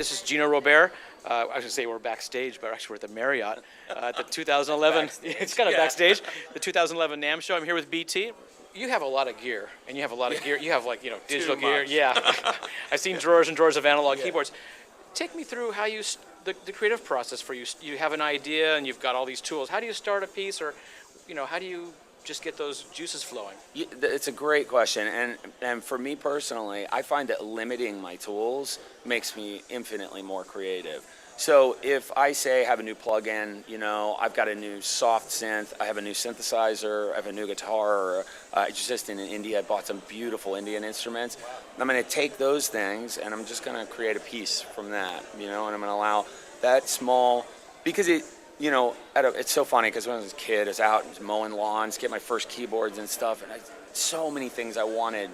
This is Gino Robair. I was going to say we're backstage, but actually we're at the Marriott at the 2011. It's kind of backstage. The 2011 NAMM show. I'm here with BT. You have a lot of gear, and you have a lot of gear. You have digital gear. Yeah, I've seen drawers and drawers of analog keyboards. Take me through how you the creative process for you. You have an idea, and you've got all these tools. How do you start a piece, or how do you just get those juices flowing? It's a great question, and for me personally, I find that limiting my tools makes me infinitely more creative. So if I say I have a new plugin, I've got a new soft synth, I have a new synthesizer, I have a new guitar, just in India I bought some beautiful Indian instruments. Wow. I'm going to take those things and I'm just going to create a piece from that, and I'm going to allow that small, because it's so funny because when I was a kid, I was out mowing lawns, get my first keyboards and stuff, and so many things I wanted,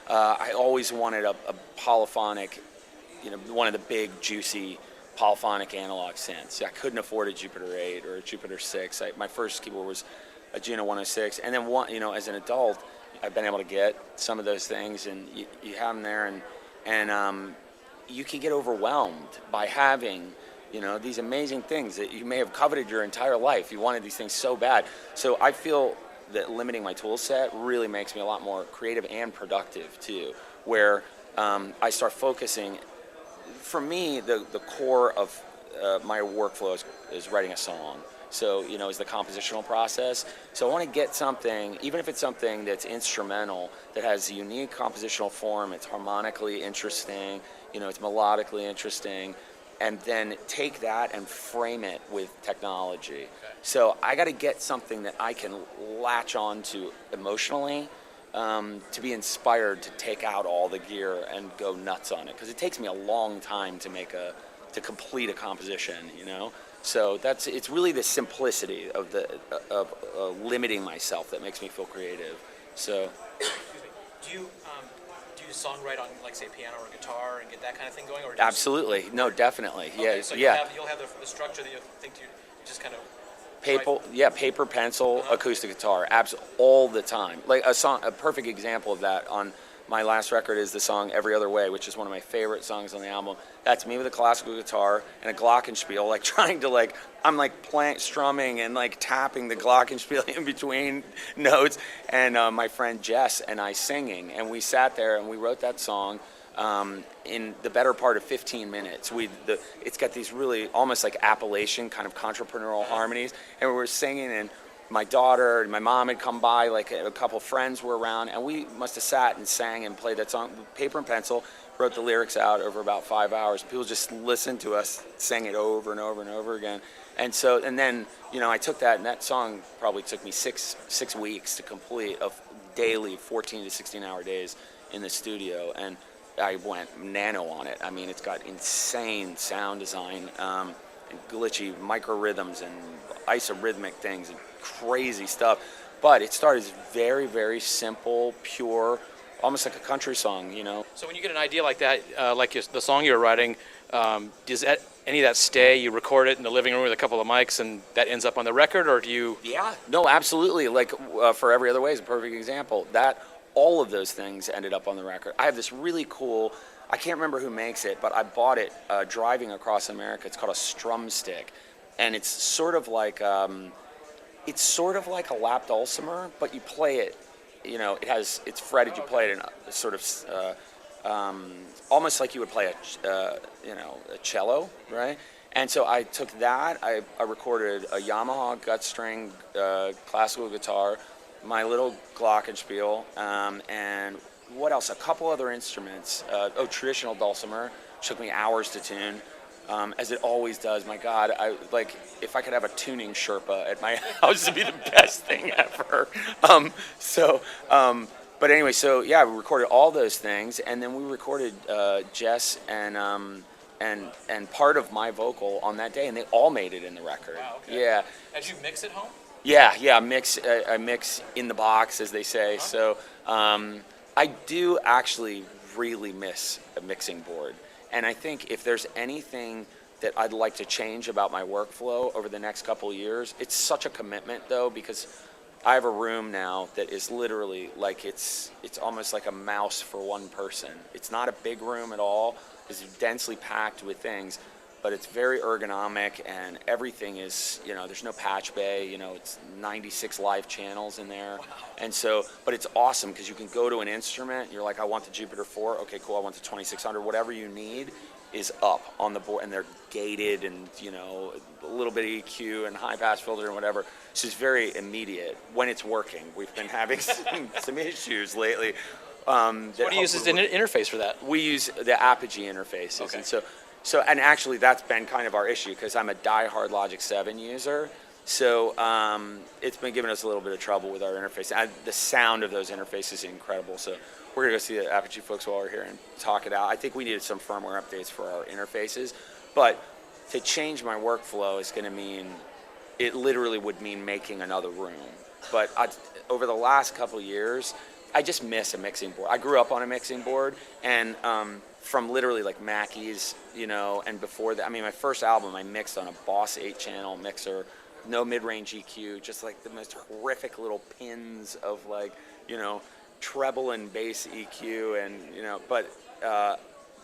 I always wanted a polyphonic, one of the big, juicy, polyphonic analog synths. I couldn't afford a Jupiter 8 or a Jupiter 6. My first keyboard was a Gino 106, and then as an adult, I've been able to get some of those things, and you have them there, and you can get overwhelmed by having these amazing things that you may have coveted your entire life. You wanted these things so bad. So I feel that limiting my tool set really makes me a lot more creative and productive too, where I start focusing. For me, the core of my workflow is writing a song. So, is the compositional process. So I want to get something, even if it's something that's instrumental, that has a unique compositional form, it's harmonically interesting, it's melodically interesting, and then take that and frame it with technology. Okay. So I got to get something that I can latch onto emotionally, to be inspired to take out all the gear and go nuts on it, because it takes me a long time to complete a composition, So it's really the simplicity of limiting myself that makes me feel creative. So. Excuse me. Do you songwrite on, like, say, piano or guitar and get that kind of thing going, or absolutely, no, definitely, okay, yeah, so yeah. You'll have the structure that you think you just kind of. Paper, pencil, acoustic guitar, all the time. Like a perfect example of that on my last record is the song "Every Other Way," which is one of my favorite songs on the album. That's me with a classical guitar and a glockenspiel, trying to I'm strumming and tapping the glockenspiel in between notes, and my friend Jess and I singing, and we sat there and we wrote that song. In the better part of 15 minutes. It's got these really almost like Appalacian kind of contrapuntal harmonies, and we were singing, and my daughter and my mom had come by, a couple friends were around, and we must have sat and sang and played that song, paper and pencil, wrote the lyrics out over about 5 hours. People just listened to us sing it over and over and over again. And then, I took that, and that song probably took me six weeks to complete, of daily 14 to 16 hour days in the studio, and I went nano on it. I mean, it's got insane sound design, and glitchy micro rhythms and isorhythmic things and crazy stuff. But it started as very, very simple, pure, almost like a country song, So when you get an idea like that, the song you're writing, does any of that stay? You record it in the living room with a couple of mics, and that ends up on the record, or do you? Yeah, no, absolutely. For Every Other Way is a perfect example. All of those things ended up on the record. I have this really cool, I can't remember who makes it, but I bought it driving across America. It's called a strum stick, and it's sort of like a lap dulcimer, but you play it. It's fretted. You play it in a sort of almost like you would play a cello, right? And so I took that. I recorded a Yamaha gut string classical guitar, my little glockenspiel, and what else? A couple other instruments. Traditional dulcimer, took me hours to tune, as it always does. My God, if I could have a tuning Sherpa at my house, it'd be the best thing ever. But anyway, we recorded all those things, and then we recorded Jess and part of my vocal on that day, and they all made it in the record. Wow, okay. Yeah. Did you mix at home? Yeah, I mix in the box, as they say. So I do actually really miss a mixing board. And I think if there's anything that I'd like to change about my workflow over the next couple of years, it's such a commitment, though, because I have a room now that is literally it's almost like a mouse for one person. It's not a big room at all, is densely packed with things, but it's very ergonomic, and everything is, there's no patch bay, it's 96 live channels in there. Wow. And so, but it's awesome because you can go to an instrument, you're like, I want the Jupiter 4, okay, cool, I want the 2600, whatever you need is up on the board, and they're gated, and, a little bit of EQ and high pass filter and whatever. So it's very immediate when it's working. We've been having some issues lately. What do you use as an interface for that? We use the a.k.a. interfaces. Okay. And so, and actually that's been kind of our issue because I'm a diehard Logic 7 user. So it's been giving us a little bit of trouble with our interface. And the sound of those interfaces is incredible. So we're going to go see the a.k.a. folks while we're here and talk it out. I think we needed some firmware updates for our interfaces. But to change my workflow is going to mean, it literally would mean making another room. But over the last couple of years, I just miss a mixing board. I grew up on a mixing board, and from literally like Mackey's, and before that, my first album I mixed on a Boss 8-channel mixer, no mid-range EQ, just like the most horrific little pins of treble and bass EQ, and but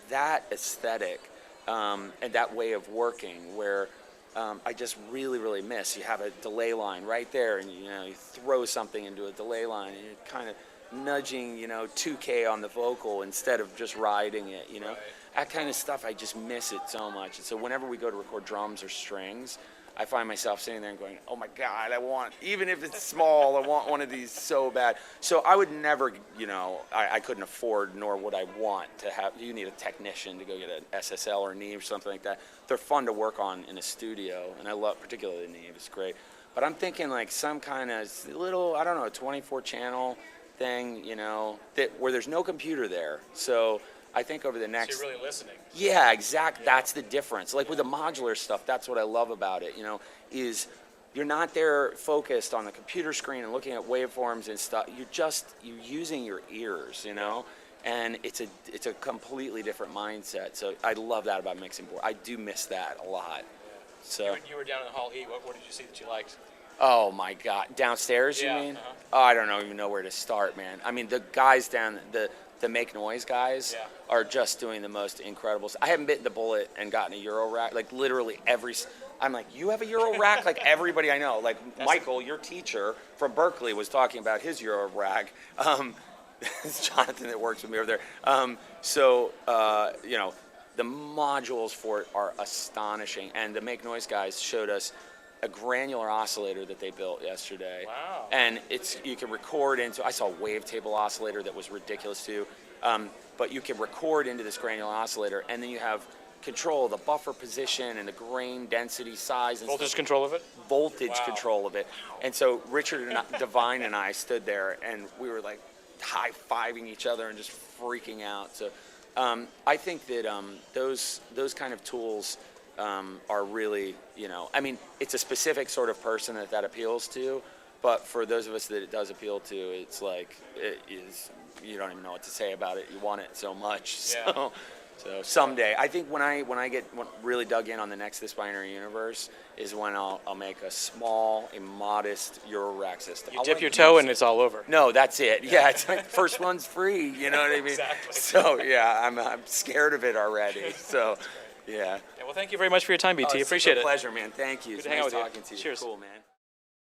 that aesthetic and that way of working where I just really, really miss. You have a delay line right there, and you throw something into a delay line, and you're kind of nudging 2K on the vocal instead of just riding it. Right. That kind of stuff, I just miss it so much. And so whenever we go to record drums or strings, I find myself sitting there and going, oh my God, even if it's small, I want one of these so bad. So I would never, I couldn't afford, nor would I want to have, you need a technician to go get an SSL or Neve or something like that. They're fun to work on in a studio, and I love particularly the Neve, it's great. But I'm thinking like some kind of little, I don't know, 24-channel thing, where there's no computer there. So I think over the next... So you're really listening. Yeah, exactly. Yeah. That's the difference. Like with the modular stuff, that's what I love about it, is you're not there focused on the computer screen and looking at waveforms and stuff. You're using your ears, and it's a completely different mindset. So I love that about mixing board. I do miss that a lot. Yeah. So you were down in Hall E. What did you see that you liked? Oh my God, downstairs, yeah, you mean? Oh, I don't even know where to start, man. The guys down, the Make Noise guys are just doing the most incredible. I haven't bitten the bullet and gotten a Euro rack. Like literally I'm like, you have a Euro rack? Like everybody I know. Like Michael, your teacher from Berkeley, was talking about his Euro rack. It's Jonathan that works with me over there. The modules for it are astonishing. And the Make Noise guys showed us a granular oscillator that they built yesterday. Wow. And you can record into, I saw a wavetable oscillator that was ridiculous too. But you can record into this granular oscillator, and then you have control of the buffer position and the grain density, size, and voltage control of it? Voltage control of it. And so Richard Devine and I stood there, and we were like high-fiving each other and just freaking out. So I think that those kind of tools are really, it's a specific sort of person that appeals to, but for those of us that it does appeal to, it's like, you don't even know what to say about it. You want it so much. Yeah. So someday, I think when I get really dug in on the next This Binary Universe is when I'll make a modest Euro rack system. You dip your toe and it's all over. No, that's it. Yeah, it's like first one's free. You know what I mean? Exactly. So yeah, I'm scared of it already. So. Yeah. Well, thank you very much for your time, BT. Appreciate it. Pleasure, man. Thank you. Good It's to hang out nice with you. talking to you. Cheers. Cool, man.